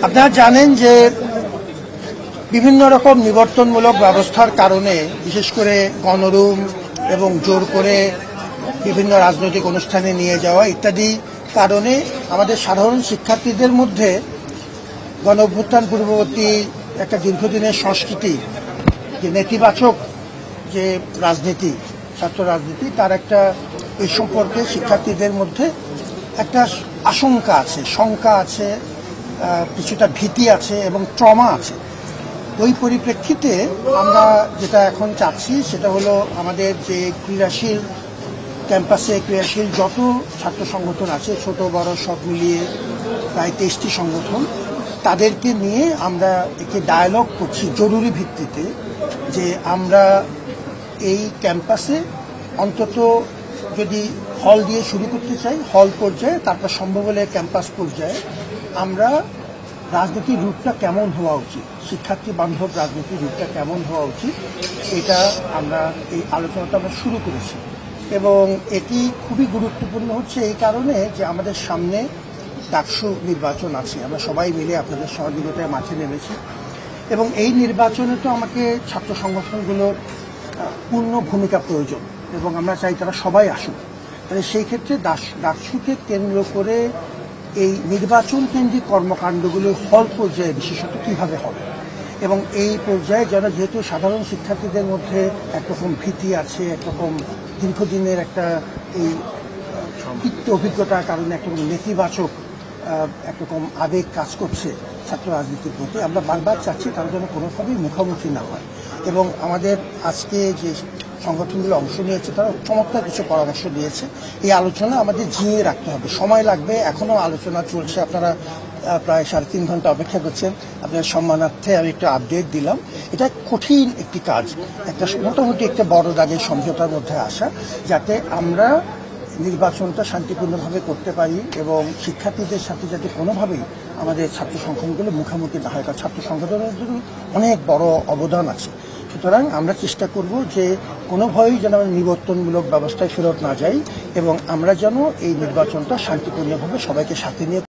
আপনারা জানেন যে বিভিন্ন রকম নিবর্তনমূলক ব্যবস্থার কারণে বিশেষ করে গণরুম এবং জোর করে বিভিন্ন রাজনৈতিক অনুষ্ঠানে নিয়ে যাওয়া ইত্যাদি কারণে আমাদের সাধারণ শিক্ষার্থীদের মধ্যে গণঅভ্যুত্থান পূর্ববর্তী একটা দীর্ঘদিনের সংস্কৃতি, যে নেতিবাচক যে রাজনীতি, ছাত্র রাজনীতি, তার একটা এই সম্পর্কে শিক্ষার্থীদের মধ্যে একটা আশঙ্কা আছে, শঙ্কা আছে, কিছুটা ভীতি আছে এবং ট্রমা আছে। ওই পরিপ্রেক্ষিতে আমরা যেটা এখন চাচ্ছি সেটা হলো আমাদের যে ক্রীড়াশীল ক্যাম্পাসে ক্রিয়াশীল যত ছাত্র সংগঠন আছে, ছোট বড় সব মিলিয়ে প্রায় 23টি সংগঠন, তাদেরকে নিয়ে আমরা একটি ডায়ালগ করছি জরুরি ভিত্তিতে, যে আমরা এই ক্যাম্পাসে অন্তত যদি হল দিয়ে শুরু করতে চাই, হল পর্যায়ে, তারপর সম্ভব হলে ক্যাম্পাস পর্যায়ে আমরা রাজনীতির রূপটা কেমন হওয়া উচিত, শিক্ষার্থী বান্ধব রাজনীতির রূপটা কেমন হওয়া উচিত, এটা আমরা এই আলোচনাটা আমরা শুরু করেছি। এবং এটি খুবই গুরুত্বপূর্ণ হচ্ছে এই কারণে যে আমাদের সামনে ডাকসু নির্বাচন আছে, আমরা সবাই মিলে আপনাদের সহযোগিতায় মাঠে নেমেছি এবং এই নির্বাচনে তো আমাকে ছাত্র সংগঠনগুলোর পূর্ণ ভূমিকা প্রয়োজন এবং আমরা চাই তারা সবাই আসুক। তাহলে সেই ক্ষেত্রে ডাকসুকে কেন্দ্র করে এই নির্বাচন কেন্দ্রিক কর্মকাণ্ডগুলো হল পর্যায়ে বিশেষত কীভাবে হবে এবং এই পর্যায়ে যারা, যেহেতু সাধারণ শিক্ষার্থীদের মধ্যে একরকম ভীতি আছে, একরকম দীর্ঘদিনের একটা এই তিক্ত অভিজ্ঞতার কারণে একরকম নেতিবাচক একরকম আবেগ কাজ করছে ছাত্র রাজনীতির প্রতি, আমরা বারবার চাচ্ছি তারা যেন কোনোভাবেই মুখোমুখি না হয়। এবং আমাদের আজকে যে সংগঠনগুলো অংশ নিয়েছে তারা চমৎকার কিছু পরামর্শ দিয়েছে। এই আলোচনা আমাদের জিইয়ে রাখতে হবে, সময় লাগবে, এখনও আলোচনা চলছে, আপনারা প্রায় 3.5 ঘন্টা অপেক্ষা করছেন, আপনার সম্মানার্থে আমি একটা আপডেট দিলাম। এটা কঠিন একটি কাজ, একটা মোটামুটি একটা বড় দাগের সমঝোতার মধ্যে আসা, যাতে আমরা নির্বাচনটা শান্তিপূর্ণভাবে করতে পারি এবং শিক্ষার্থীদের সাথে যাতে কোনোভাবেই আমাদের ছাত্র সংগঠনগুলো মুখোমুখি না হয়, কারণ ছাত্র সংগঠনের জন্য অনেক বড় অবদান আছে। সুতরাং আমরা চেষ্টা করব যে কোনোভাবেই যেন আমরা নিবর্তনমূলক ব্যবস্থায় ফেরত না যাই এবং আমরা যেন এই নির্বাচনটা শান্তিপূর্ণভাবে সবাইকে সাথে নিয়ে